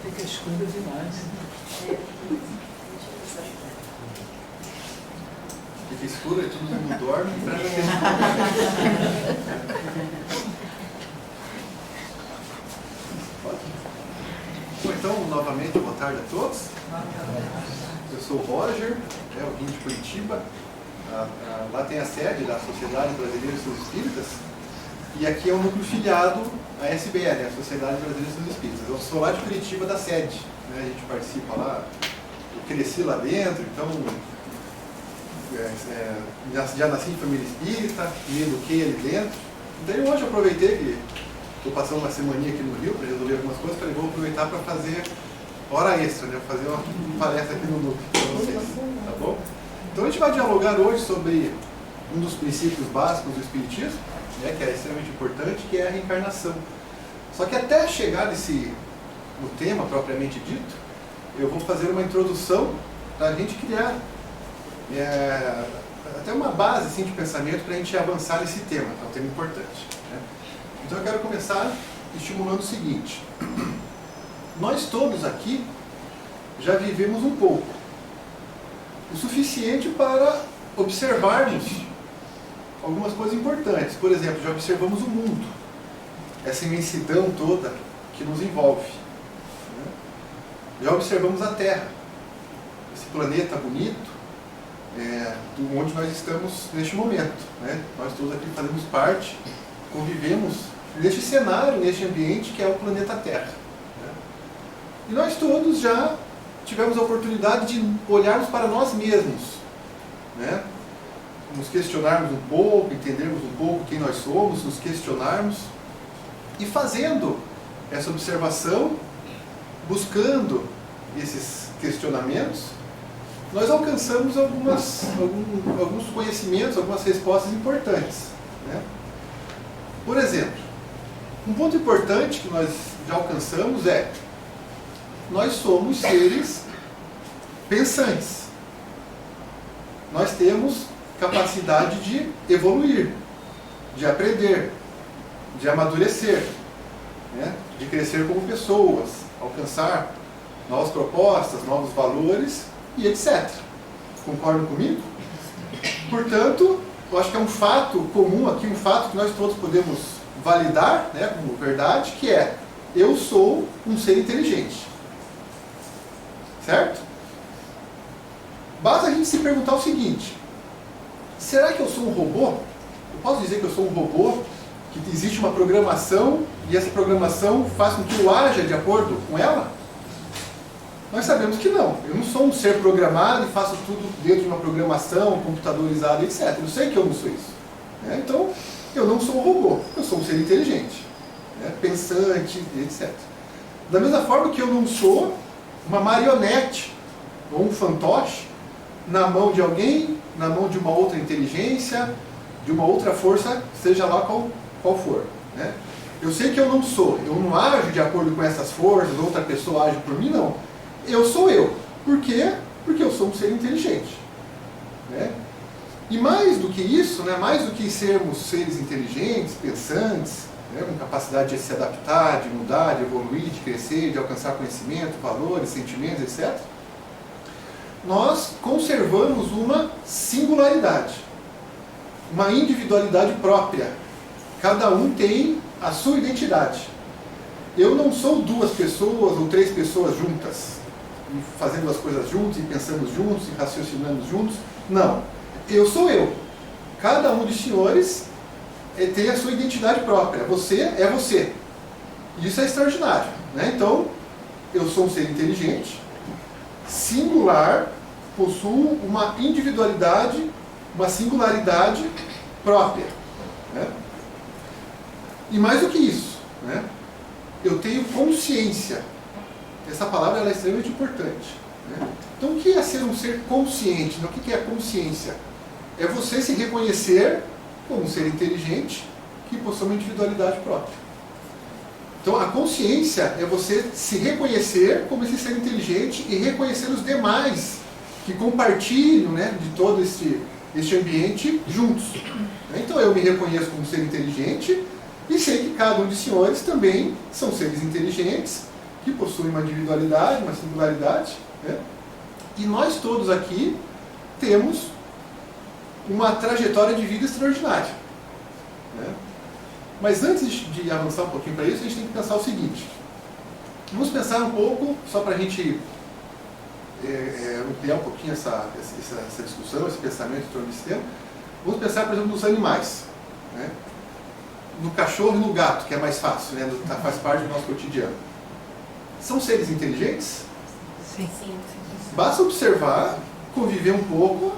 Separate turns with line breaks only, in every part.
fica escuro demais.
Fica escuro e todo mundo dorme. Bom, então, novamente, boa tarde a todos. Eu sou o Roger, eu vim de Curitiba. Lá tem a sede da Sociedade Brasileira de Estudos Espíritas. E aqui é o núcleo filiado à SBE, a Sociedade Brasileira de Estudos Espíritas. Eu sou lá de Curitiba, da sede. A gente participa lá, eu cresci lá dentro, então já nasci em família espírita, me eduquei ali dentro. Então hoje eu aproveitei que estou passando uma semaninha aqui no Rio para resolver algumas coisas, falei, vou aproveitar para fazer hora extra, né? Fazer uma palestra aqui no núcleo para vocês, tá bom? Então a gente vai dialogar hoje sobre um dos princípios básicos do Espiritismo, né, que é extremamente importante, que é a reencarnação. Só que até chegar no tema propriamente dito, eu vou fazer uma introdução para a gente criar até uma base assim, de pensamento para a gente avançar nesse tema, que é um tema importante, né? Então eu quero começar estimulando o seguinte: nós todos aqui já vivemos um pouco, o suficiente para observarmos algumas coisas importantes. Por exemplo, já observamos o mundo, essa imensidão toda que nos envolve, né? Já observamos a Terra, esse planeta bonito, do onde nós estamos neste momento, né? Nós todos aqui fazemos parte, convivemos neste cenário, neste ambiente que é o planeta Terra, né? E nós todos já tivemos a oportunidade de olharmos para nós mesmos, né? Nos questionarmos um pouco, entendermos um pouco quem nós somos, nos questionarmos, e fazendo essa observação, buscando esses questionamentos, nós alcançamos alguns conhecimentos, algumas respostas importantes, né? Por exemplo, um ponto importante que nós já alcançamos é: nós somos seres pensantes. Nós temos capacidade de evoluir, de aprender, de amadurecer, né? De crescer como pessoas, alcançar novas propostas, novos valores e etc. Concordam comigo? Portanto, eu acho que é um fato comum aqui, um fato que nós todos podemos validar, né, como verdade, que é: eu sou um ser inteligente. Certo? Basta a gente se perguntar o seguinte: será que eu sou um robô? Eu posso dizer que eu sou um robô, que existe uma programação e essa programação faz com que eu haja de acordo com ela? Nós sabemos que não. Eu não sou um ser programado e faço tudo dentro de uma programação computadorizada, etc. Eu sei que eu não sou isso, né? Então, eu não sou um robô, eu sou um ser inteligente, né? Pensante, etc. Da mesma forma que eu não sou uma marionete ou um fantoche na mão de alguém, na mão de uma outra inteligência, de uma outra força, seja lá qual for, né? Eu sei que eu não ajo de acordo com essas forças, outra pessoa age por mim, não. Eu sou eu. Por quê? Porque eu sou um ser inteligente, né? E mais do que isso, né, mais do que sermos seres inteligentes, pensantes, né, com capacidade de se adaptar, de mudar, de evoluir, de crescer, de alcançar conhecimento, valores, sentimentos, etc., nós conservamos uma singularidade, uma individualidade própria. Cada um tem a sua identidade. Eu não sou duas pessoas ou três pessoas juntas, fazendo as coisas juntos, e pensando juntos, e raciocinando juntos. Não. Eu sou eu. Cada um dos senhores tem a sua identidade própria. Você é você. Isso é extraordinário, né? Então, eu sou um ser inteligente, singular, possuo uma individualidade, uma singularidade própria, né? E mais do que isso, né? Eu tenho consciência. Essa palavra ela é extremamente importante, né? Então, o que é ser um ser consciente? O que é consciência? É você se reconhecer como um ser inteligente que possui uma individualidade própria. Então, a consciência é você se reconhecer como esse ser inteligente e reconhecer os demais que compartilham, né, de todo este ambiente juntos. Então, eu me reconheço como um ser inteligente e sei que cada um dos senhores também são seres inteligentes que possuem uma individualidade, uma singularidade, né? E nós todos aqui temos uma trajetória de vida extraordinária, né? Mas antes de avançar um pouquinho para isso, a gente tem que pensar o seguinte. Vamos pensar um pouco, só para a gente ampliar um pouquinho essa discussão, esse pensamento em torno desse tema. Vamos pensar, por exemplo, nos animais, né? No cachorro e no gato, que é mais fácil, né? Faz parte do nosso cotidiano. São seres inteligentes?
Sim.
Basta observar, conviver um pouco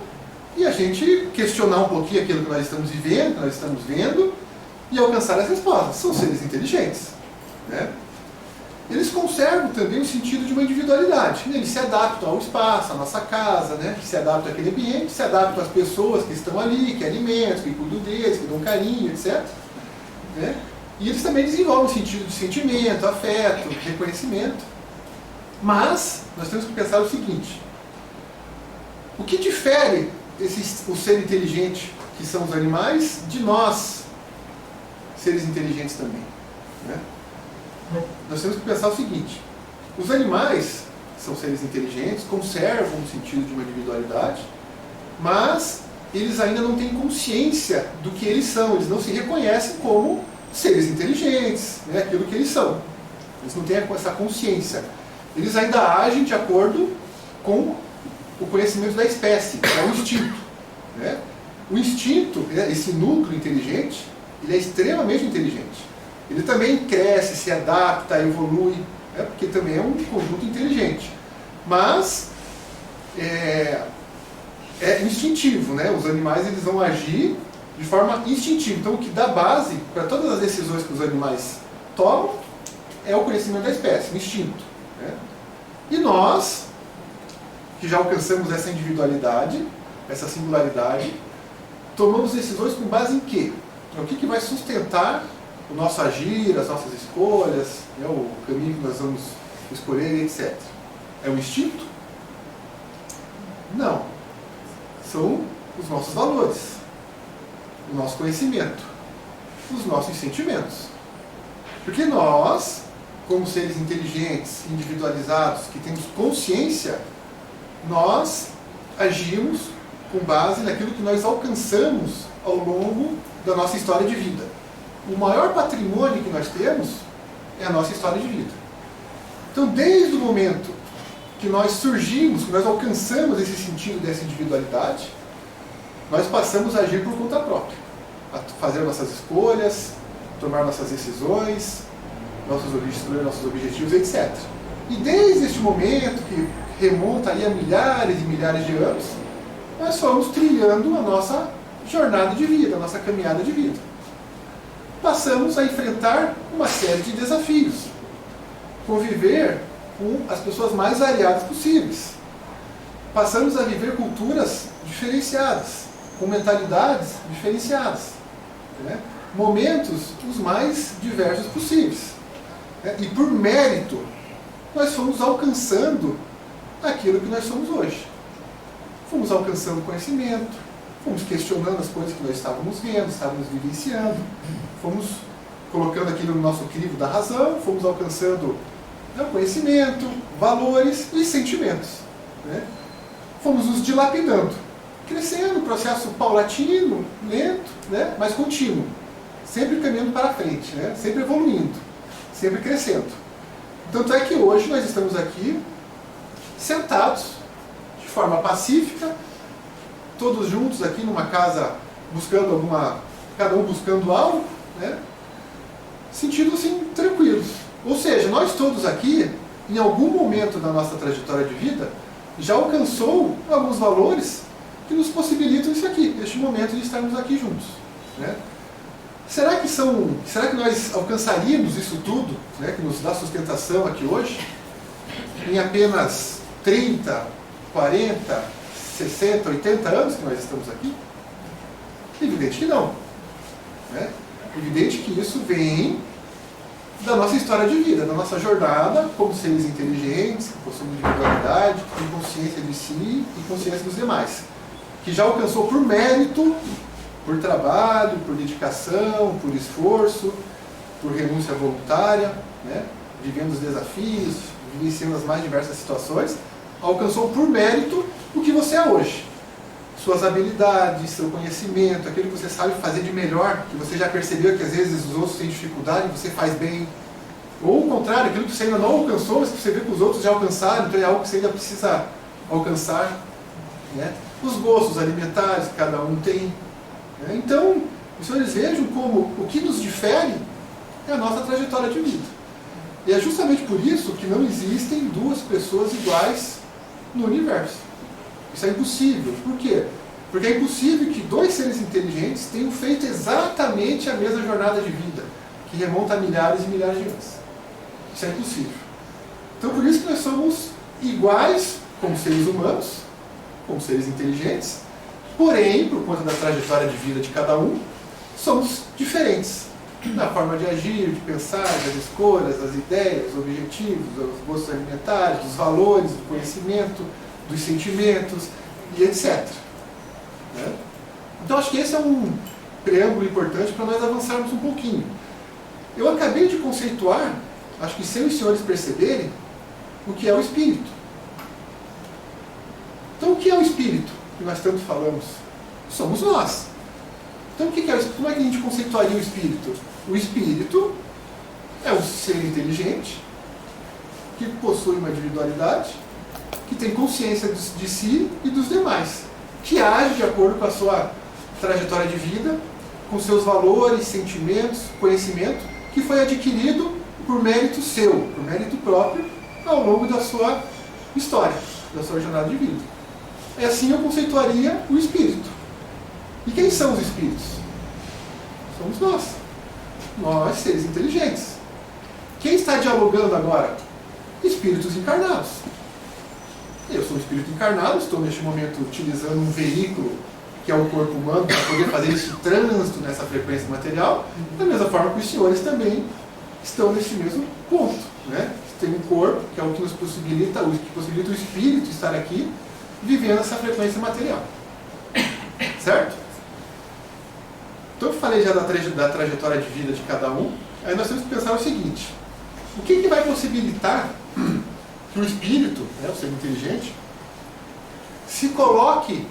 e a gente questionar um pouquinho aquilo que nós estamos vivendo, que nós estamos vendo e alcançar as respostas. São seres inteligentes, né? Eles conservam também o sentido de uma individualidade. Eles se adaptam ao espaço, à nossa casa, né? Se adaptam àquele ambiente, se adaptam às pessoas que estão ali, que alimentam, que cuidam deles, que dão carinho, etc. Né? E eles também desenvolvem um sentido de sentimento, afeto, reconhecimento. Mas nós temos que pensar o seguinte: o que difere o ser inteligente, que são os animais, de nós, seres inteligentes também, né? Nós temos que pensar o seguinte: os animais são seres inteligentes, conservam o sentido de uma individualidade, mas eles ainda não têm consciência do que eles são, eles não se reconhecem como seres inteligentes, né, aquilo que eles são. Eles não têm essa consciência. Eles ainda agem de acordo com o conhecimento da espécie, que é o instinto, né? O instinto, esse núcleo inteligente, ele é extremamente inteligente. Ele também cresce, se adapta, evolui, né? Porque também é um conjunto inteligente. Mas é instintivo, né? Os animais eles vão agir de forma instintiva. Então o que dá base para todas as decisões que os animais tomam é o conhecimento da espécie, o instinto, né? E nós, que já alcançamos essa individualidade, essa singularidade, tomamos decisões com base em quê? O que vai sustentar o nosso agir, as nossas escolhas, né, o caminho que nós vamos escolher, etc. É o instinto? Não. São os nossos valores, o nosso conhecimento, os nossos sentimentos. Porque nós, como seres inteligentes, individualizados, que temos consciência, nós agimos com base naquilo que nós alcançamos ao longo da nossa história de vida. O maior patrimônio que nós temos é a nossa história de vida. Então, desde o momento que nós surgimos, que nós alcançamos esse sentido dessa individualidade, nós passamos a agir por conta própria, a fazer nossas escolhas, tomar nossas decisões, escolher nossos objetivos, etc. E desde este momento, que remonta aí a milhares e milhares de anos, nós fomos trilhando a nossa jornada de vida, a nossa caminhada de vida. Passamos a enfrentar uma série de desafios. Conviver com as pessoas mais variadas possíveis. Passamos a viver culturas diferenciadas, com mentalidades diferenciadas, né? Momentos os mais diversos possíveis. E por mérito, nós fomos alcançando aquilo que nós somos hoje. Fomos alcançando conhecimento, fomos questionando as coisas que nós estávamos vendo, estávamos vivenciando, fomos colocando aquilo no nosso crivo da razão, fomos alcançando conhecimento, valores e sentimentos, né? Fomos nos dilapidando, crescendo, processo paulatino, lento, né? Mas contínuo, sempre caminhando para frente, né? Sempre evoluindo, sempre crescendo. Tanto é que hoje nós estamos aqui sentados de forma pacífica, todos juntos aqui numa casa, buscando cada um buscando algo, né? Sentindo assim, tranquilos. Ou seja, nós todos aqui, em algum momento da nossa trajetória de vida, já alcançou alguns valores que nos possibilitam isso aqui, este momento de estarmos aqui juntos, né? Será que nós alcançaríamos isso tudo, né, que nos dá sustentação aqui hoje, em apenas 30, 40, 60, 80 anos que nós estamos aqui? Evidente que não, né? Evidente que isso vem da nossa história de vida, da nossa jornada como seres inteligentes, que possuem individualidade, que têm consciência de si e consciência dos demais, que já alcançou por mérito, por trabalho, por dedicação, por esforço, por renúncia voluntária, né? vivendo os desafios, vivenciando as mais diversas situações, alcançou por mérito o que você é hoje. Suas habilidades, seu conhecimento, aquilo que você sabe fazer de melhor, que você já percebeu que às vezes os outros têm dificuldade e você faz bem. Ou o contrário, aquilo que você ainda não alcançou, mas que você vê que os outros já alcançaram, então é algo que você ainda precisa alcançar. Né? Os gostos alimentares que cada um tem. Né? Então, os senhores vejam como o que nos difere é a nossa trajetória de vida. E é justamente por isso que não existem duas pessoas iguais no universo. Isso é impossível. Por quê? Porque é impossível que dois seres inteligentes tenham feito exatamente a mesma jornada de vida, que remonta a milhares e milhares de anos. Isso é impossível. Então, por isso que nós somos iguais como seres humanos, como seres inteligentes, porém, por conta da trajetória de vida de cada um, somos diferentes na forma de agir, de pensar, das escolhas, das ideias, dos objetivos, dos gostos alimentares, dos valores, do conhecimento, dos sentimentos e etc. Né? Então, acho que esse é um preâmbulo importante para nós avançarmos um pouquinho. Eu acabei de conceituar, acho que sem os senhores perceberem, o que é o espírito. Então, o que é o espírito que nós tanto falamos? Somos nós. Então, o que é o espírito? Como é que a gente conceituaria o espírito? O espírito é um ser inteligente, que possui uma individualidade, que tem consciência de si e dos demais, que age de acordo com a sua trajetória de vida, com seus valores, sentimentos, conhecimento, que foi adquirido por mérito seu, por mérito próprio, ao longo da sua história, da sua jornada de vida. E assim eu conceituaria o espírito. E quem são os espíritos? Somos nós. Nós, seres inteligentes. Quem está dialogando agora? Espíritos encarnados. Eu sou um espírito encarnado, estou neste momento utilizando um veículo que é o corpo humano para poder fazer esse trânsito nessa frequência material, da mesma forma que os senhores também estão nesse mesmo ponto. Né? Tem um corpo, que é o que nos possibilita, o que possibilita o espírito estar aqui, vivendo essa frequência material. Certo? Então eu falei já da trajetória de vida de cada um, aí nós temos que pensar o seguinte: o que vai possibilitar que o espírito, né, o ser inteligente, se coloque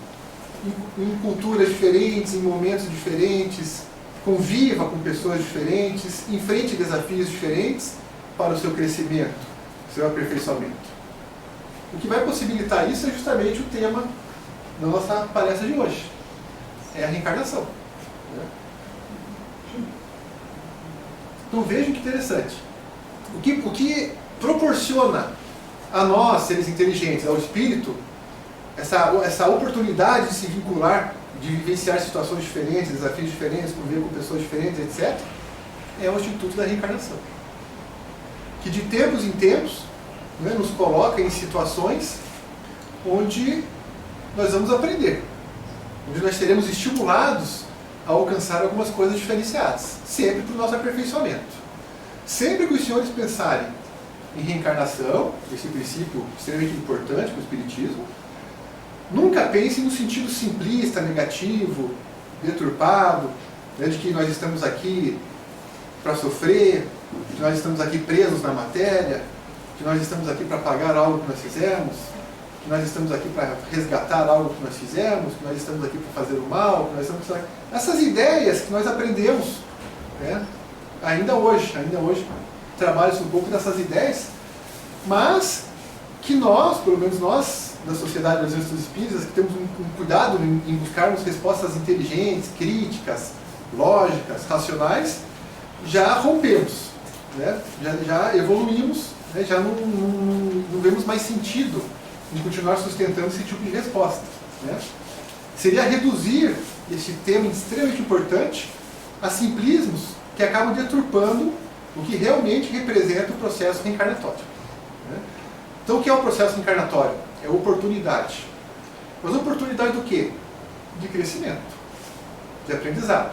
em culturas diferentes, em momentos diferentes, conviva com pessoas diferentes, enfrente desafios diferentes para o seu crescimento, seu aperfeiçoamento? O que vai possibilitar isso é justamente o tema da nossa palestra de hoje. É a reencarnação. Então vejam que interessante. O que proporciona a nós, seres inteligentes, ao espírito, essa oportunidade de se vincular, de vivenciar situações diferentes, desafios diferentes, conviver com pessoas diferentes, etc., é o Instituto da Reencarnação. Que de tempos em tempos, né, nos coloca em situações onde nós vamos aprender, onde nós seremos estimulados a alcançar algumas coisas diferenciadas, sempre para o nosso aperfeiçoamento. Sempre que os senhores pensarem em reencarnação, esse princípio extremamente importante para o Espiritismo, nunca pensem no sentido simplista, negativo, deturpado, né, de que nós estamos aqui para sofrer, que nós estamos aqui presos na matéria, que nós estamos aqui para pagar algo que nós fizemos, que nós estamos aqui para resgatar algo que nós fizemos, que nós estamos aqui para fazer o mal, que nós estamos aqui... Essas ideias que nós aprendemos, né, ainda hoje trabalha-se um pouco dessas ideias, mas que nós, pelo menos nós, da Sociedade Brasileira dos Espíritas, que temos um cuidado em buscarmos respostas inteligentes, críticas, lógicas, racionais, já rompemos, né? já evoluímos, né? Já não vemos mais sentido em continuar sustentando esse tipo de resposta. Né? Seria reduzir este tema extremamente importante a simplismos que acabam deturpando o que realmente representa o processo reencarnatório. Né? Então, o que é o processo reencarnatório? É oportunidade. Mas oportunidade do quê? De crescimento, de aprendizado,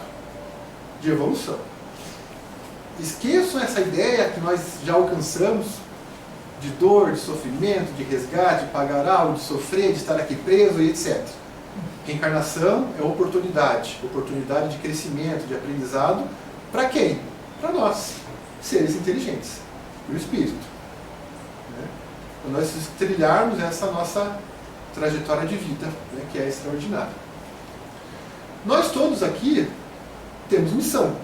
de evolução. Esqueçam essa ideia que nós já alcançamos de dor, de sofrimento, de resgate, de pagar algo, de sofrer, de estar aqui preso e etc. Reencarnação é oportunidade de crescimento, de aprendizado. Para quem? Para nós, seres inteligentes. pelo Espírito. Né? Para nós trilharmos essa nossa trajetória de vida, né, que é extraordinária. Nós todos aqui temos missão.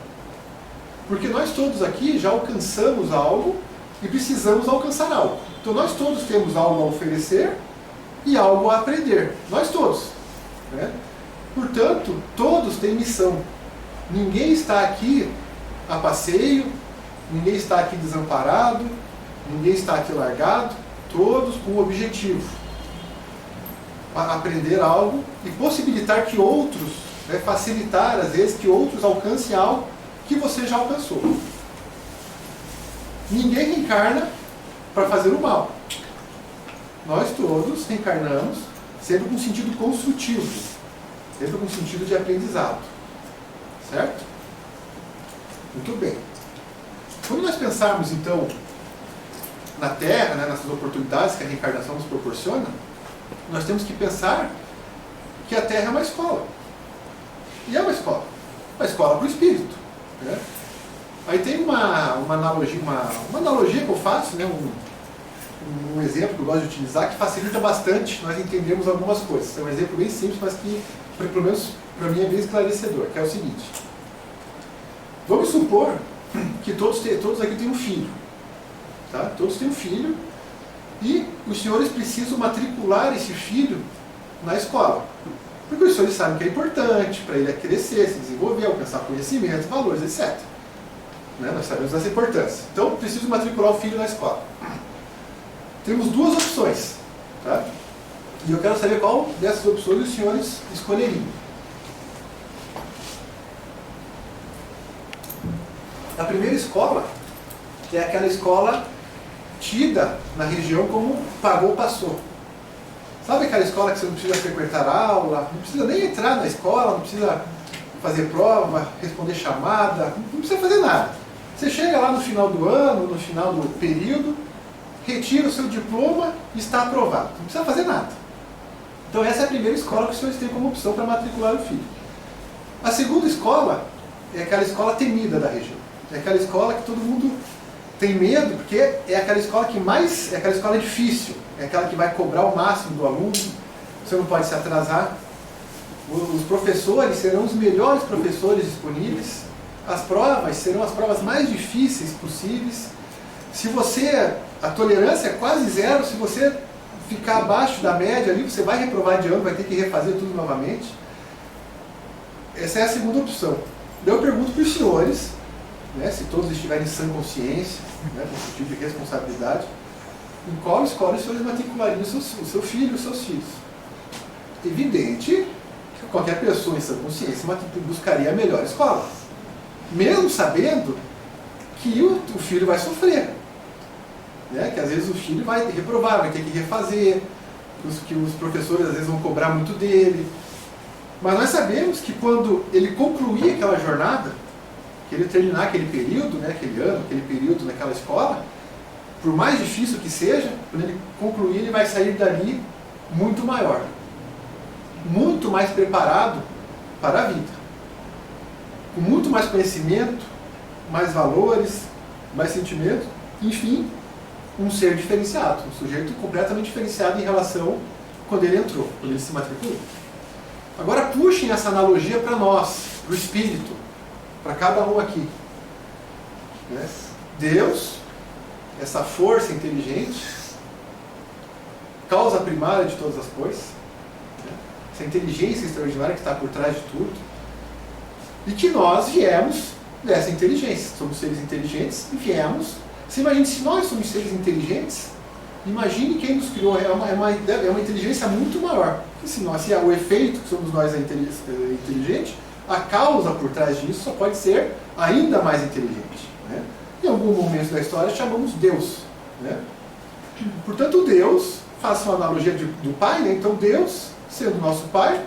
Porque nós todos aqui já alcançamos algo e precisamos alcançar algo. Então nós todos temos algo a oferecer e algo a aprender. Nós todos. Né? Portanto, todos têm missão. Ninguém está aqui a passeio, ninguém está aqui desamparado, ninguém está aqui largado, todos com um objetivo. Aprender algo e possibilitar que outros, né, facilitar às vezes que outros alcancem algo que você já alcançou. Ninguém reencarna para fazer o mal. Nós todos reencarnamos sempre com sentido construtivo, sempre com sentido de aprendizado. Certo? Muito bem. Quando nós pensarmos então na Terra, né, nessas oportunidades que a reencarnação nos proporciona, nós temos que pensar que a Terra é uma escola. E é uma escola para o espírito. Né? Aí tem uma analogia que eu faço, né? Um exemplo que eu gosto de utilizar que facilita bastante nós entendermos algumas coisas. É um exemplo bem simples, mas que, pelo menos para mim, é bem esclarecedor, que é o seguinte. Vamos supor que todos aqui têm um filho. Tá? Todos têm um filho e os senhores precisam matricular esse filho na escola. Porque os senhores sabem que é importante para ele crescer, se desenvolver, alcançar conhecimentos, valores, etc. Né? Nós sabemos dessa importância. Então, preciso matricular o filho na escola. Temos duas opções. Tá? E eu quero saber qual dessas opções os senhores escolheriam. A primeira escola é aquela escola tida na região como pagou, passou. Sabe aquela escola que você não precisa frequentar aula, não precisa nem entrar na escola, não precisa fazer prova, responder chamada, não precisa fazer nada. Você chega lá no final do ano, no final do período, retira o seu diploma e está aprovado. Não precisa fazer nada. Então essa é a primeira escola que os senhores têm como opção para matricular o filho. A segunda escola é aquela escola temida da região. É aquela escola que todo mundo tem medo, porque é aquela escola que mais... é aquela escola difícil. É aquela que vai cobrar o máximo do aluno. Você não pode se atrasar. Os professores serão os melhores professores disponíveis. As provas serão as provas mais difíceis possíveis. Se você... a tolerância é quase zero. Se você ficar abaixo da média ali, você vai reprovar de ano, vai ter que refazer tudo novamente. Essa é a segunda opção. Eu pergunto para os senhores, né, se todos estiverem em sã consciência, né, com sentido de responsabilidade, em qual escola os senhores matriculariam o seu filho e os seus filhos? Evidente que qualquer pessoa em sã consciência buscaria a melhor escola, mesmo sabendo que o filho vai sofrer, né, que às vezes o filho vai reprovar, vai ter que refazer, que os professores às vezes vão cobrar muito dele. Mas nós sabemos que quando ele concluir aquela jornada, que ele terminar aquele período, né, aquele ano, aquele período naquela escola, por mais difícil que seja, quando ele concluir, ele vai sair dali muito maior, muito mais preparado para a vida, com muito mais conhecimento, mais valores, mais sentimentos, enfim, um ser diferenciado, um sujeito completamente diferenciado em relação quando ele entrou, quando ele se matriculou. Agora puxem essa analogia para nós, para o espírito, para cada um aqui. Né? Deus, essa força inteligente, causa primária de todas as coisas, né? Essa inteligência extraordinária que está por trás de tudo, e que nós viemos dessa inteligência. Somos seres inteligentes e viemos. Você imagine, se nós somos seres inteligentes, imagine quem nos criou. É uma inteligência muito maior. Se o efeito que somos nós é inteligente, a causa por trás disso só pode ser ainda mais inteligente. Né? Em algum momento da história chamamos Deus. Né? Portanto, Deus, faça uma analogia do Pai, né? Então Deus, sendo nosso Pai,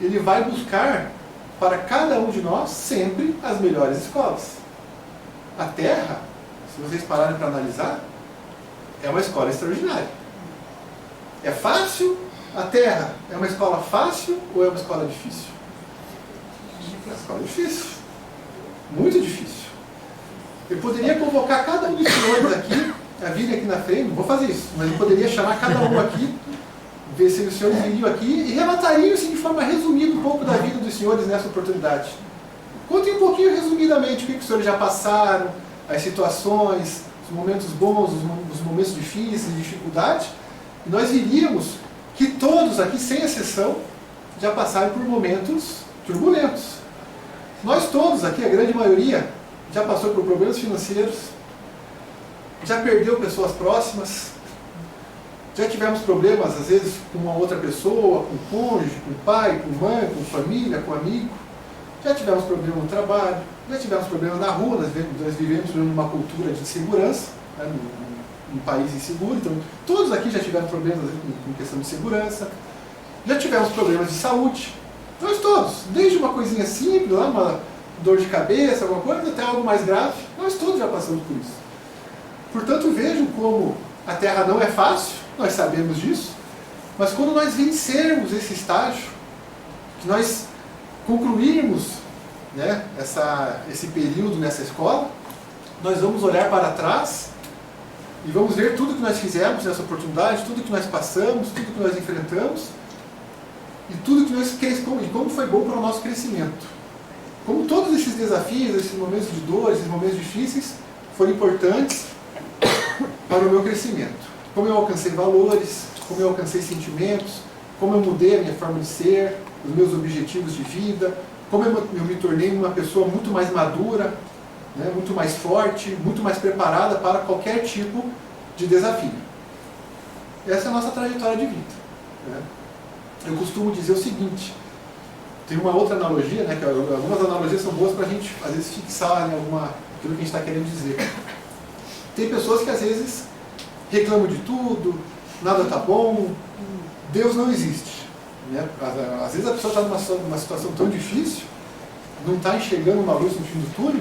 Ele vai buscar para cada um de nós sempre as melhores escolas. A Terra, se vocês pararem para analisar, é uma escola extraordinária. É fácil? A Terra é uma escola fácil ou é uma escola difícil? É uma escola difícil. Muito difícil. Eu poderia convocar cada um dos senhores aqui, a virem aqui na frente, não vou fazer isso, mas eu poderia chamar cada um aqui, ver se os senhores viriam aqui e relatariam assim, de forma resumida um pouco da vida dos senhores nessa oportunidade. Contem um pouquinho resumidamente o que os senhores já passaram, as situações, os momentos bons, os momentos difíceis, dificuldades, e nós viríamos que todos aqui, sem exceção, já passaram por momentos turbulentos. Nós todos aqui, a grande maioria, já passou por problemas financeiros, já perdeu pessoas próximas, já tivemos problemas, às vezes, com uma outra pessoa, com o cônjuge, com o pai, com mãe, com família, com amigo. Já tivemos problemas no trabalho, já tivemos problemas na rua, nós vivemos numa cultura de insegurança, né, num país inseguro, então todos aqui já tiveram problemas com questão de segurança, já tivemos problemas de saúde, nós todos, desde uma coisinha simples, uma dor de cabeça, alguma coisa, até algo mais grave, nós todos já passamos por isso. Portanto, vejam como a Terra não é fácil, nós sabemos disso, mas quando nós vencermos esse estágio, que nós concluirmos, né, esse período nessa escola, nós vamos olhar para trás e vamos ver tudo que nós fizemos nessa oportunidade, tudo que nós passamos, tudo que nós enfrentamos e tudo que nós crescemos, e como foi bom para o nosso crescimento. Como todos esses desafios, esses momentos de dor, esses momentos difíceis foram importantes para o meu crescimento. Como eu alcancei valores, como eu alcancei sentimentos, como eu mudei a minha forma de ser, os meus objetivos de vida, como eu me tornei uma pessoa muito mais madura, né, muito mais forte, muito mais preparada para qualquer tipo de desafio. Essa é a nossa trajetória de vida. Né? Eu costumo dizer o seguinte, tem uma outra analogia, né, que algumas analogias são boas para a gente, às vezes, fixar em aquilo que a gente está querendo dizer. Tem pessoas que, às vezes, reclamam de tudo, nada está bom, Deus não existe. Né? Às vezes a pessoa está numa situação tão difícil, não está enxergando uma luz no fim do túnel.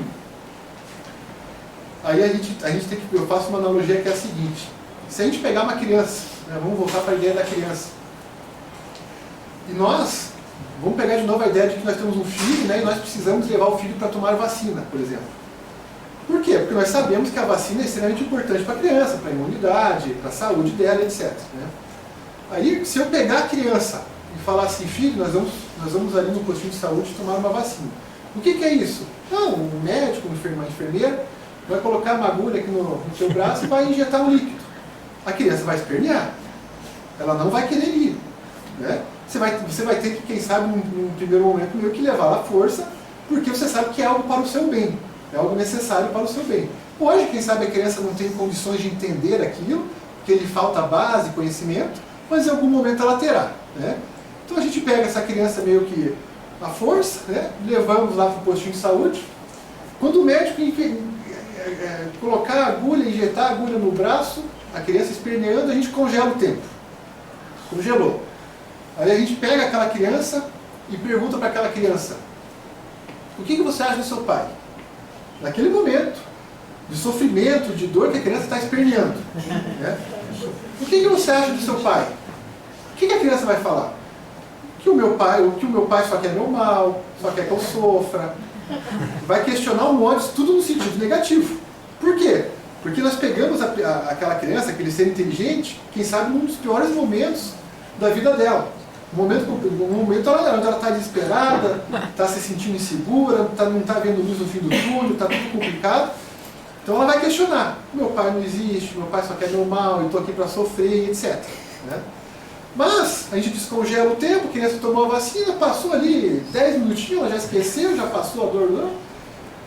Aí a gente tem que, eu faço uma analogia que é a seguinte: se a gente pegar uma criança, né, vamos voltar para a ideia da criança, e nós vamos pegar de novo a ideia de que nós temos um filho, né, e nós precisamos levar o filho para tomar vacina, por exemplo. Por quê? Porque nós sabemos que a vacina é extremamente importante para a criança, para a imunidade, para a saúde dela, etc. Né? Aí, se eu pegar a criança e falar assim, filho, nós vamos ali no postinho de saúde tomar uma vacina. O que é isso? Não, um médico, uma enfermeira, vai colocar uma agulha aqui no seu braço e vai injetar um líquido. A criança vai espernear. Ela não vai querer ir. Né? Você vai ter que, quem sabe, num primeiro momento, meio que levar à força, porque você sabe que é algo para o seu bem. É algo necessário para o seu bem. Hoje, quem sabe, a criança não tem condições de entender aquilo, que lhe falta base, conhecimento, mas em algum momento ela terá. Né? Então a gente pega essa criança meio que à força, né? Levamos lá para o postinho de saúde. Quando o médico colocar a agulha, injetar a agulha no braço, a criança esperneando, a gente congela o tempo. Congelou. Aí a gente pega aquela criança e pergunta para aquela criança: o que você acha do seu pai? Naquele momento de sofrimento, de dor que a criança está esperneando. Né? O que você acha do seu pai? O que a criança vai falar? Que o meu pai só quer meu mal, só quer que eu sofra. Vai questionar um monte, tudo no sentido negativo. Por quê? Porque nós pegamos aquela criança, aquele ser inteligente, quem sabe num dos piores momentos da vida dela. Um momento onde ela está desesperada, está se sentindo insegura, não está vendo luz no fim do túnel, está tudo complicado. Então ela vai questionar: meu pai não existe, meu pai só quer meu mal, eu estou aqui para sofrer, etc. Né? Mas a gente descongela o tempo, a criança tomou a vacina, passou ali 10 minutinhos, ela já esqueceu, já passou a dor.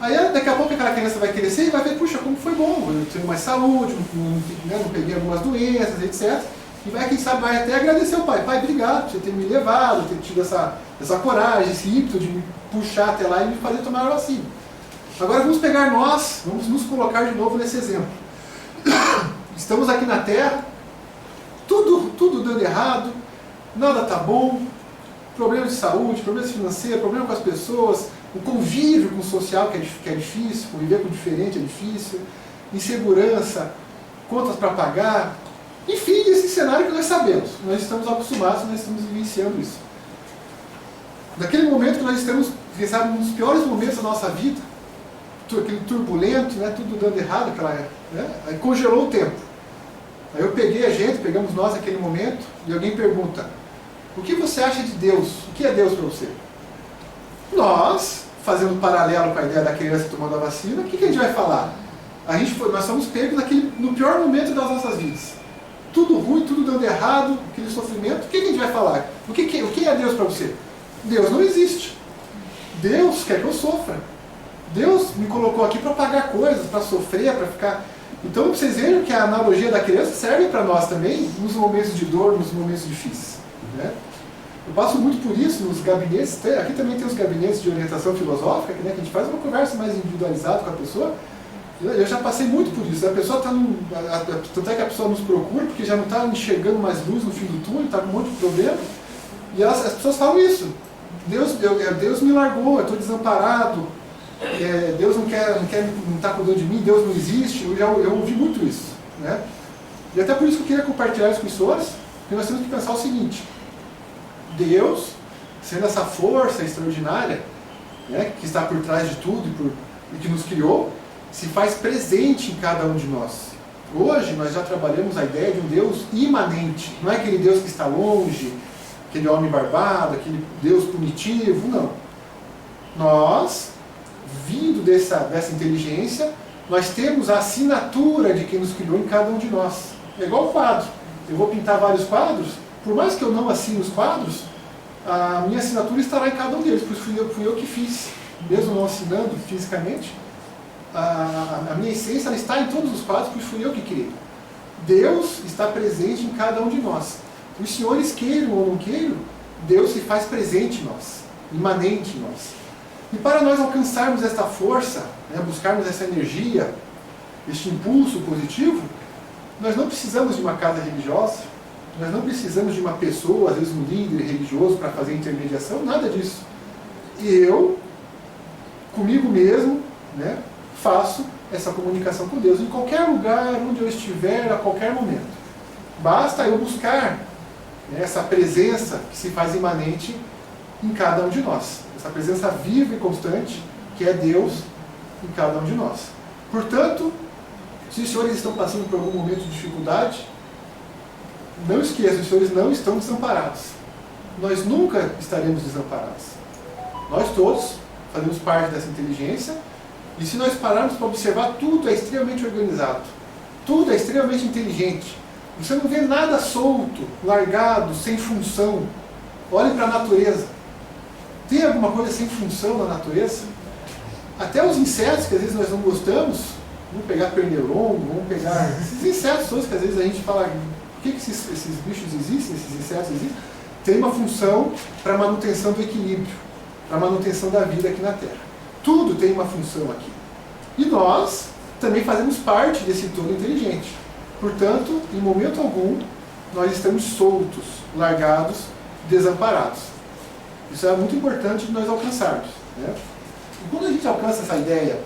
Aí daqui a pouco aquela criança vai crescer e vai ver: puxa, como foi bom, eu tenho mais saúde, não peguei algumas doenças, etc. E vai, quem sabe, vai até agradecer ao pai. Pai, obrigado por você ter me levado, ter tido essa coragem, esse ímpeto de me puxar até lá e me fazer tomar a vacina. Agora vamos pegar vamos nos colocar de novo nesse exemplo. Estamos aqui na Terra, tudo dando errado, nada está bom, problemas de saúde, problemas financeiros, problema com as pessoas, o convívio com o social que é difícil, conviver com o diferente é difícil, insegurança, contas para pagar. Enfim, esse cenário que nós sabemos, nós estamos acostumados, nós estamos vivenciando isso. Naquele momento que nós estamos, quem sabe, um dos piores momentos da nossa vida, aquele turbulento, né, tudo dando errado, né, aí congelou o tempo. Aí eu pegamos nós naquele momento, e alguém pergunta, o que você acha de Deus? O que é Deus para você? Nós, fazendo um paralelo com a ideia da criança tomando a vacina, o que a gente vai falar? Nós somos pegos no pior momento das nossas vidas. Tudo ruim, tudo dando errado, aquele sofrimento, o que a gente vai falar? O que é Deus para você? Deus não existe. Deus quer que eu sofra. Deus me colocou aqui para pagar coisas, para sofrer, para ficar... Então vocês vejam que a analogia da criança serve para nós também, nos momentos de dor, nos momentos difíceis. Né? Eu passo muito por isso nos gabinetes, aqui também tem os gabinetes de orientação filosófica, né, que a gente faz uma conversa mais individualizada com a pessoa. Eu já passei muito por isso. A pessoa está tanto é que a pessoa nos procura, porque já não está enxergando mais luz no fim do túnel, está com um monte de problema. E as pessoas falam isso. Deus me largou, eu estou desamparado, Deus não está cuidando de mim, Deus não existe. Eu ouvi muito isso. Né? E até por isso que eu queria compartilhar isso com os senhores, porque nós temos que pensar o seguinte: Deus, sendo essa força extraordinária, né, que está por trás de tudo e que nos criou, se faz presente em cada um de nós. Hoje nós já trabalhamos a ideia de um Deus imanente. Não é aquele Deus que está longe, aquele homem barbado, aquele Deus punitivo, não. Nós, vindo dessa inteligência, nós temos a assinatura de quem nos criou em cada um de nós. É igual o quadro. Eu vou pintar vários quadros, por mais que eu não assine os quadros, a minha assinatura estará em cada um deles, pois fui eu que fiz, mesmo não assinando fisicamente. A minha essência ela está em todos os quadros, pois fui eu que criei. Deus está presente em cada um de nós. Os senhores queiram ou não queiram, Deus se faz presente em nós, imanente em nós. E para nós alcançarmos esta força, né, buscarmos essa energia, este impulso positivo, nós não precisamos de uma casa religiosa, nós não precisamos de uma pessoa, às vezes um líder religioso para fazer intermediação, nada disso. Eu, comigo mesmo, né, faço essa comunicação com Deus, em qualquer lugar onde eu estiver, a qualquer momento. Basta eu buscar, né, essa presença que se faz imanente em cada um de nós. Essa presença viva e constante, que é Deus em cada um de nós. Portanto, se os senhores estão passando por algum momento de dificuldade, não esqueçam, os senhores não estão desamparados. Nós nunca estaremos desamparados. Nós todos fazemos parte dessa inteligência. E se nós pararmos para observar, tudo é extremamente organizado. Tudo é extremamente inteligente. Você não vê nada solto, largado, sem função. Olhe para a natureza. Tem alguma coisa sem função na natureza? Até os insetos, que às vezes nós não gostamos, vamos pegar pernilongo, vamos pegar esses insetos todos que às vezes a gente fala, por que esses bichos existem, esses insetos existem? Tem uma função para a manutenção do equilíbrio, para a manutenção da vida aqui na Terra. Tudo tem uma função aqui. E nós também fazemos parte desse todo inteligente. Portanto, em momento algum, nós estamos soltos, largados, desamparados. Isso é muito importante de nós alcançarmos. Né? E quando a gente alcança essa ideia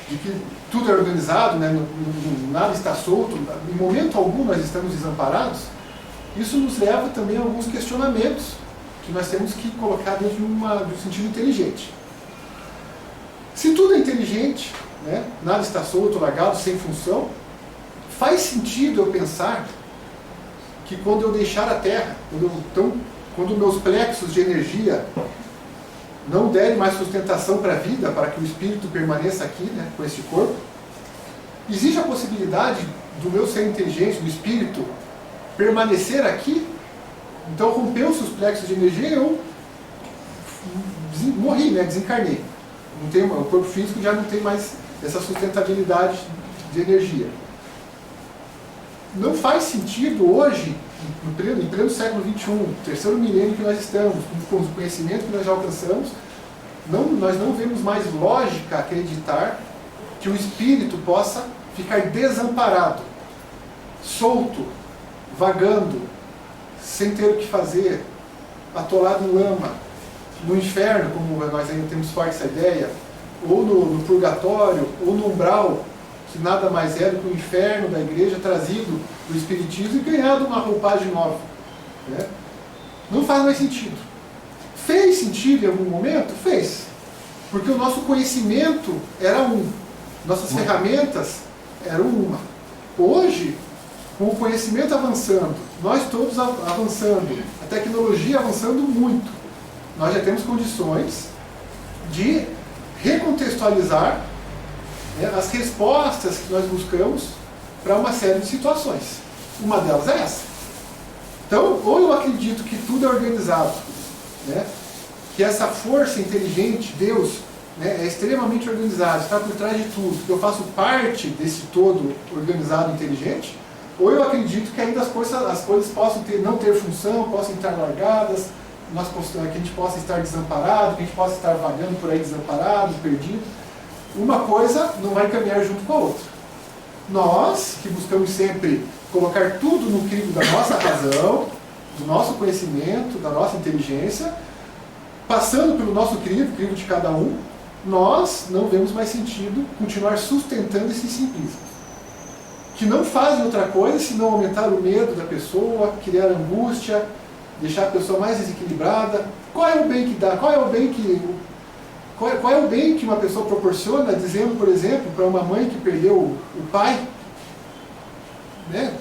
de que tudo é organizado, né, nada está solto, em momento algum nós estamos desamparados, isso nos leva também a alguns questionamentos que nós temos que colocar dentro de um sentido inteligente. Se tudo é inteligente, né, nada está solto, largado, sem função, faz sentido eu pensar que quando eu deixar a Terra, quando meus plexos de energia não derem mais sustentação para a vida, para que o espírito permaneça aqui, né, com esse corpo, existe a possibilidade do meu ser inteligente, do espírito, permanecer aqui. Então rompeu-se os plexos de energia e eu morri, né, desencarnei. O corpo físico já não tem mais essa sustentabilidade de energia. Não faz sentido hoje, em pleno século XXI, terceiro milênio que nós estamos, com o conhecimento que nós já alcançamos, nós não vemos mais lógica acreditar que o espírito possa ficar desamparado, solto, vagando, sem ter o que fazer, atolado em lama, no inferno, como nós ainda temos forte essa ideia, ou no purgatório, ou no umbral, que nada mais é do que o inferno da igreja trazido do espiritismo e ganhado uma roupagem nova. Né? Não faz mais sentido. Fez sentido em algum momento? Fez. Porque o nosso conhecimento era um. Nossas ferramentas eram uma. Hoje, com o conhecimento avançando, nós todos avançando, a tecnologia avançando muito, nós já temos condições de recontextualizar, né, as respostas que nós buscamos para uma série de situações. Uma delas é essa. Então, ou eu acredito que tudo é organizado, né, que essa força inteligente, Deus, né, é extremamente organizado, está por trás de tudo, que eu faço parte desse todo organizado e inteligente, ou eu acredito que ainda as coisas possam não ter função, possam estar largadas, que a gente possa estar desamparado, que a gente possa estar vagando por aí desamparado, perdido. Uma coisa não vai caminhar junto com a outra. Nós, que buscamos sempre colocar tudo no crivo da nossa razão, do nosso conhecimento, da nossa inteligência, passando pelo nosso crivo de cada um, nós não vemos mais sentido continuar sustentando esses simplismos, que não fazem outra coisa senão aumentar o medo da pessoa, criar angústia, deixar a pessoa mais desequilibrada. Qual é o bem que dá? Qual é o bem que uma pessoa proporciona, dizendo, por exemplo, para uma mãe que perdeu o pai, né,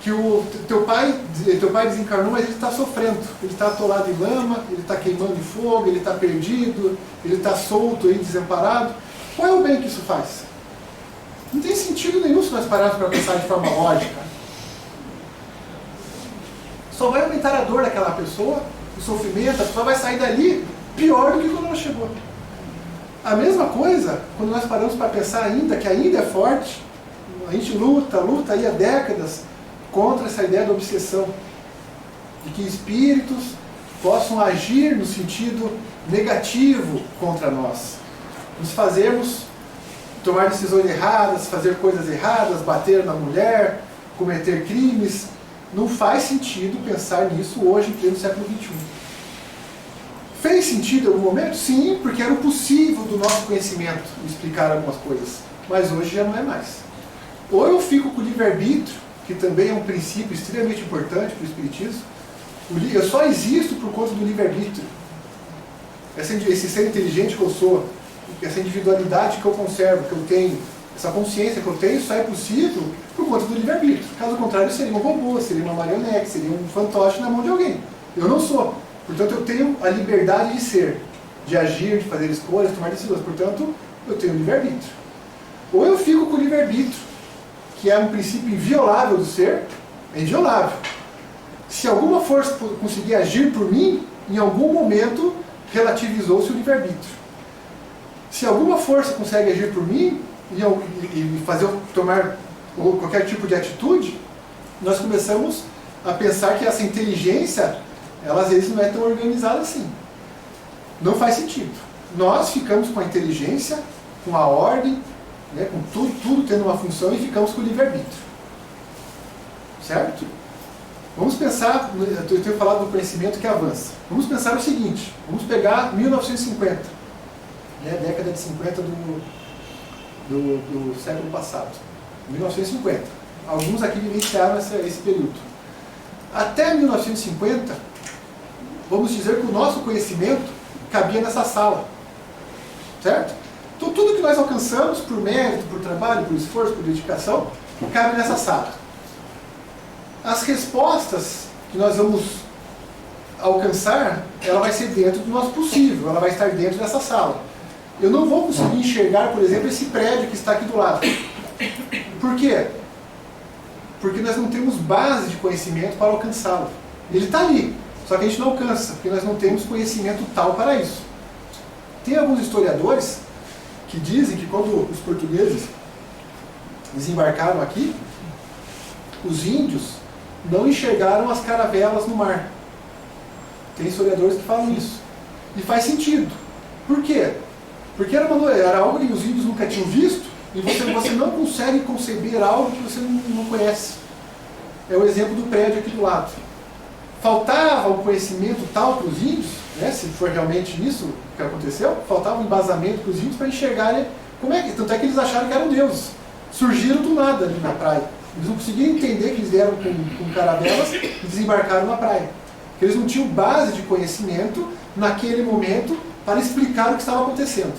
que o teu pai desencarnou, mas ele está sofrendo, ele está atolado em lama, ele está queimando em fogo, ele está perdido, ele está solto aí, desamparado. Qual é o bem que isso faz? Não tem sentido nenhum se nós pararmos para pensar de forma lógica. Só vai aumentar a dor daquela pessoa, o sofrimento, a pessoa vai sair dali pior do que quando ela chegou. A mesma coisa, quando nós paramos para pensar ainda, que ainda é forte, a gente luta aí há décadas contra essa ideia da obsessão, de que espíritos possam agir no sentido negativo contra nós, nos fazermos tomar decisões erradas, fazer coisas erradas, bater na mulher, cometer crimes. Não faz sentido pensar nisso hoje, em pleno século XXI. Fez sentido em algum momento? Sim, porque era o possível do nosso conhecimento explicar algumas coisas. Mas hoje já não é mais. Ou eu fico com o livre-arbítrio, que também é um princípio extremamente importante para o Espiritismo. Eu só existo por conta do livre-arbítrio. Esse ser inteligente que eu sou, essa individualidade que eu conservo, que eu tenho, essa consciência que eu tenho, só é possível por conta do livre-arbítrio. Caso contrário, seria um robô, seria uma marionete, seria um fantoche na mão de alguém. Eu não sou. Portanto, eu tenho a liberdade de ser, de agir, de fazer escolhas, tomar decisões. Portanto, eu tenho livre-arbítrio. Ou eu fico com o livre-arbítrio, que é um princípio inviolável do ser, é inviolável. Se alguma força conseguir agir por mim, em algum momento relativizou-se o livre-arbítrio. Se alguma força consegue agir por mim e fazer eu tomar qualquer tipo de atitude, nós começamos a pensar que essa inteligência, ela às vezes não é tão organizada assim. Não faz sentido. Nós ficamos com a inteligência, com a ordem, né, com tudo tendo uma função, e ficamos com o livre-arbítrio. Certo? Vamos pensar, eu tenho falado do conhecimento que avança. Vamos pensar o seguinte, vamos pegar 1950, né, década de 50 do século passado. 1950. Alguns aqui vivenciaram esse período. Até 1950, vamos dizer que o nosso conhecimento cabia nessa sala. Certo? Então tudo que nós alcançamos por mérito, por trabalho, por esforço, por dedicação, cabe nessa sala. As respostas que nós vamos alcançar, ela vai ser dentro do nosso possível, ela vai estar dentro dessa sala. Eu não vou conseguir enxergar, por exemplo, esse prédio que está aqui do lado. Por quê? Porque nós não temos base de conhecimento para alcançá-lo. Ele está ali, só que a gente não alcança, porque nós não temos conhecimento tal para isso. Tem alguns historiadores que dizem que quando os portugueses desembarcaram aqui, os índios não enxergaram as caravelas no mar. Tem historiadores que falam isso. E faz sentido. Por quê? Porque era algo que os índios nunca tinham visto, e você não consegue conceber algo que você não conhece. É o exemplo do prédio aqui do lado. Faltava um conhecimento tal para os índios, né, se for realmente isso que aconteceu, faltava um embasamento para os índios para enxergarem como é que... Tanto é que eles acharam que eram deuses. Surgiram do nada ali na praia. Eles não conseguiam entender que eles vieram com caravelas e desembarcaram na praia. Porque eles não tinham base de conhecimento naquele momento para explicar o que estava acontecendo.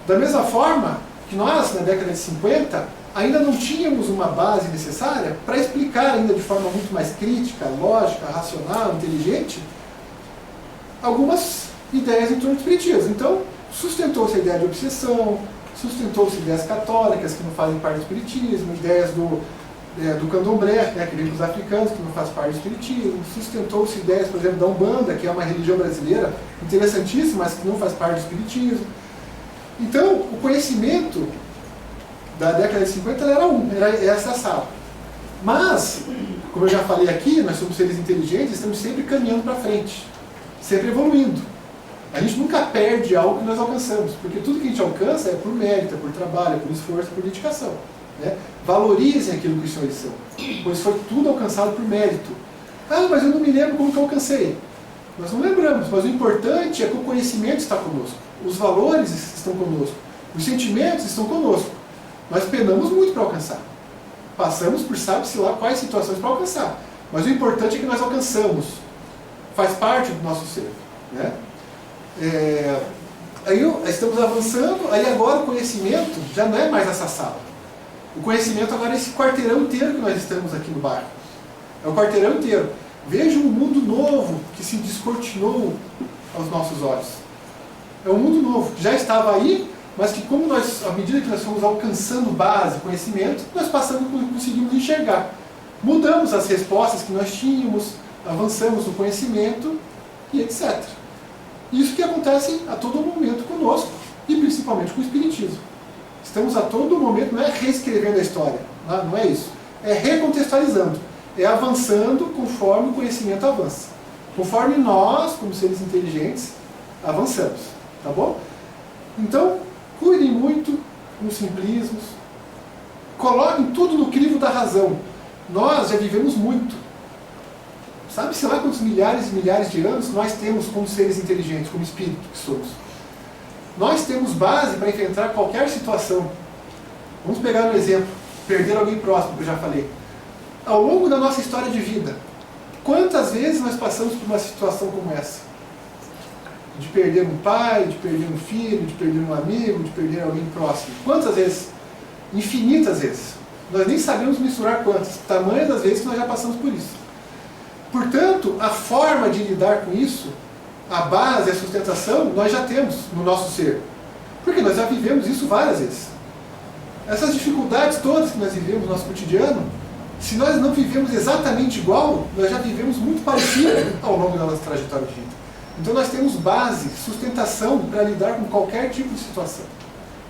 Da mesma forma, que nós, na década de 50, ainda não tínhamos uma base necessária para explicar ainda de forma muito mais crítica, lógica, racional, inteligente, algumas ideias em torno do espiritismo. Então, sustentou-se a ideia de obsessão, sustentou-se ideias católicas que não fazem parte do espiritismo, ideias do candomblé, né, que vem dos africanos, que não faz parte do espiritismo, sustentou-se ideias, por exemplo, da Umbanda, que é uma religião brasileira interessantíssima, mas que não faz parte do espiritismo. Então, o conhecimento da década de 50 era essa sala. Mas, como eu já falei aqui, nós somos seres inteligentes, estamos sempre caminhando para frente, sempre evoluindo. A gente nunca perde algo que nós alcançamos, porque tudo que a gente alcança é por mérito, é por trabalho, é por esforço, é por dedicação. Né? Valorizem aquilo que os senhores são, pois foi tudo alcançado por mérito. Ah, mas eu não me lembro como que eu alcancei. Nós não lembramos, mas o importante é que o conhecimento está conosco, os valores estão conosco, os sentimentos estão conosco. Nós penamos muito para alcançar. Passamos por sabe-se lá quais situações para alcançar. Mas o importante é que nós alcançamos. Faz parte do nosso ser. Né? Aí estamos avançando, aí agora o conhecimento já não é mais essa sala. O conhecimento agora é esse quarteirão inteiro que nós estamos aqui no bairro. É o quarteirão inteiro. Veja um mundo novo que se descortinou aos nossos olhos. É um mundo novo, que já estava aí, mas que como nós, à medida que nós fomos alcançando base, conhecimento, nós conseguimos enxergar. Mudamos as respostas que nós tínhamos, avançamos no conhecimento e etc. Isso que acontece a todo momento conosco, e principalmente com o Espiritismo. Estamos a todo momento, não é reescrevendo a história, não é isso. É recontextualizando, é avançando conforme o conhecimento avança. Conforme nós, como seres inteligentes, avançamos. Tá bom? Então, cuidem muito com os simplismos. Coloquem tudo no crivo da razão. Nós já vivemos muito. Sabe-se lá quantos milhares e milhares de anos nós temos como seres inteligentes, como espírito que somos. Nós temos base para enfrentar qualquer situação. Vamos pegar um exemplo. Perder alguém próximo, que eu já falei. Ao longo da nossa história de vida, quantas vezes nós passamos por uma situação como essa? De perder um pai, de perder um filho, de perder um amigo, de perder alguém próximo. Quantas vezes? Infinitas vezes. Nós nem sabemos mensurar quantas. Tamanho das vezes que nós já passamos por isso. Portanto, a forma de lidar com isso, a base, a sustentação, nós já temos no nosso ser. Porque nós já vivemos isso várias vezes. Essas dificuldades todas que nós vivemos no nosso cotidiano, se nós não vivemos exatamente igual, nós já vivemos muito parecido ao longo da nossa trajetória de vida. Então nós temos base, sustentação para lidar com qualquer tipo de situação.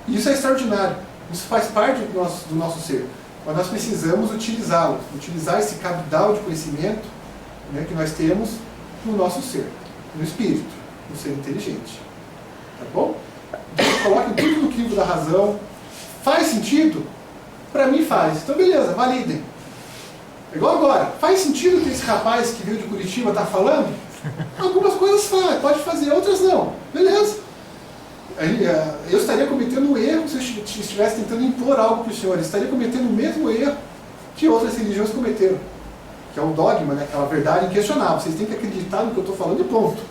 E isso é extraordinário. Isso faz parte do nosso ser. Mas nós precisamos utilizá-lo, utilizar esse cabedal de conhecimento, né, que nós temos no nosso ser, no espírito, no ser inteligente. Tá bom? Então coloquem tudo no crivo da razão. Faz sentido? Para mim faz. Então beleza, validem. Igual agora. Faz sentido o que esse rapaz que veio de Curitiba está falando? Algumas coisas faz, pode fazer, outras não. Beleza. Eu estaria cometendo um erro se eu estivesse tentando impor algo para os senhores. Estaria cometendo o mesmo erro que outras religiões cometeram. Que é o dogma, né? Aquela verdade inquestionável. Vocês têm que acreditar no que eu estou falando e ponto.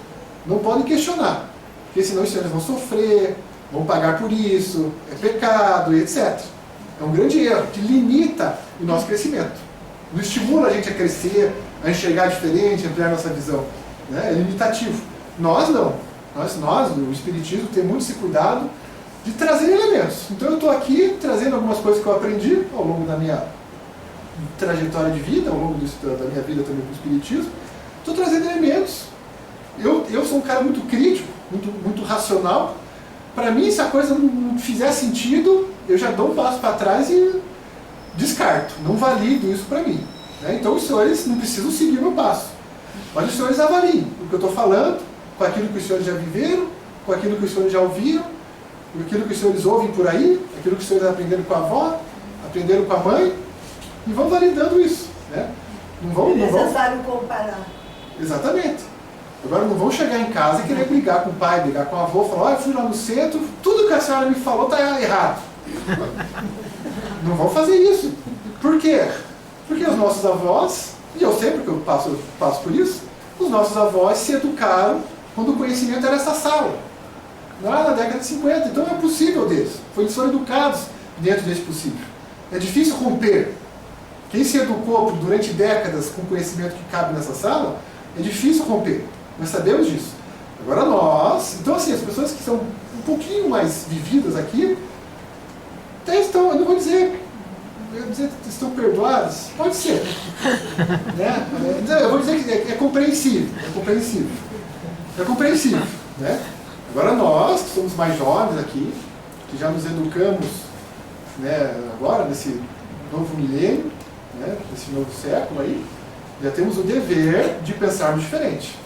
Não podem questionar. Porque senão os senhores vão sofrer, vão pagar por isso, é pecado e etc. É um grande erro que limita o nosso crescimento. Não estimula a gente a crescer, a enxergar diferente, a ampliar nossa visão. Né? É limitativo. Nós não. Nós, o Espiritismo, tem muito esse cuidado de trazer elementos. Então eu estou aqui trazendo algumas coisas que eu aprendi ao longo da minha trajetória de vida, ao longo da minha vida também com o Espiritismo. Estou trazendo elementos. Eu sou um cara muito crítico, muito racional. Para mim, se a coisa não fizer sentido, eu já dou um passo para trás e descarto. Não valido isso para mim. Né? Então os senhores não precisam seguir o meu passo. Mas os senhores avaliem o que eu estou falando, com aquilo que os senhores já viveram, com aquilo que os senhores já ouviram, com aquilo que os senhores ouvem por aí, aquilo que os senhores aprenderam com a avó, aprenderam com a mãe, e vão validando isso. Né? Não vão
comparar.
Exatamente. Agora não vão chegar em casa e querer brigar com o pai, brigar com a avó, falar, eu fui lá no centro, tudo que a senhora me falou está errado. Não vão fazer isso. Por quê? Porque os nossos avós, e eu sei porque eu passo por isso, os nossos avós se educaram quando o conhecimento era essa sala. lá na década de 50. Então é possível deles. Eles foram educados dentro desse possível. É difícil romper. Quem se educou durante décadas com o conhecimento que cabe nessa sala, é difícil romper. Nós sabemos disso. Agora nós... Então assim, as pessoas que são um pouquinho mais vividas aqui, até estão, eu não vou dizer que estão perdoadas, pode ser. Né? Eu vou dizer que é compreensível. É compreensível. É compreensível. Né? Agora nós, que somos mais jovens aqui, que já nos educamos, né, agora, nesse novo milênio, né, nesse novo século aí, já temos o dever de pensarmos diferente.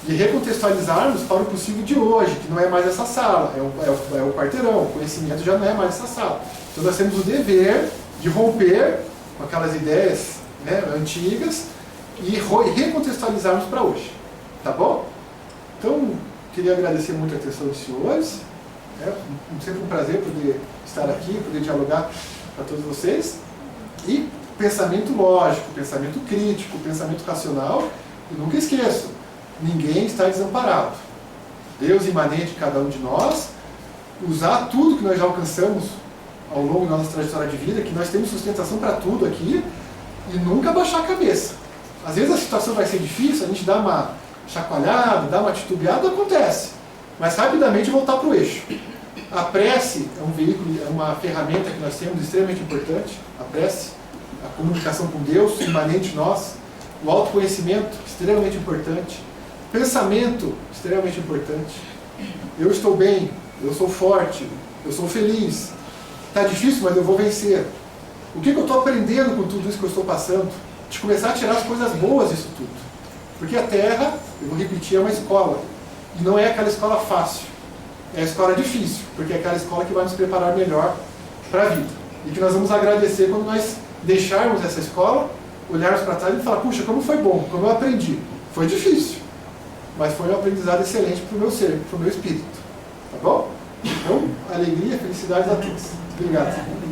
De recontextualizarmos para o possível de hoje, que não é mais essa sala, é o quarteirão, o conhecimento já não é mais essa sala. Então nós temos o dever de romper com aquelas ideias, né, antigas e recontextualizarmos para hoje. Tá bom? Então, queria agradecer muito a atenção dos senhores. É sempre um prazer poder estar aqui, poder dialogar para todos vocês. E pensamento lógico, pensamento crítico, pensamento racional. E nunca esqueçam, ninguém está desamparado. Deus imanente em cada um de nós, usar tudo que nós já alcançamos ao longo da nossa trajetória de vida, que nós temos sustentação para tudo aqui, e nunca baixar a cabeça. Às vezes a situação vai ser difícil, a gente dá uma chacoalhada, dá uma titubeada, acontece. Mas rapidamente voltar para o eixo. A prece é um veículo, é uma ferramenta que nós temos extremamente importante. A prece, a comunicação com Deus, imanente em nós. O autoconhecimento, extremamente importante. Pensamento, extremamente importante. Eu estou bem, eu sou forte, eu sou feliz. Está difícil, mas eu vou vencer. O que eu estou aprendendo com tudo isso que eu estou passando? De começar a tirar as coisas boas disso tudo. Porque a Terra, eu vou repetir, é uma escola. E não é aquela escola fácil. É a escola difícil, porque é aquela escola que vai nos preparar melhor para a vida. E que nós vamos agradecer quando nós deixarmos essa escola, olharmos para trás e falar, puxa, como foi bom, como eu aprendi. Foi difícil, mas foi um aprendizado excelente para o meu ser, para o meu espírito. Tá bom? Então, alegria, felicidade a todos. Obrigado.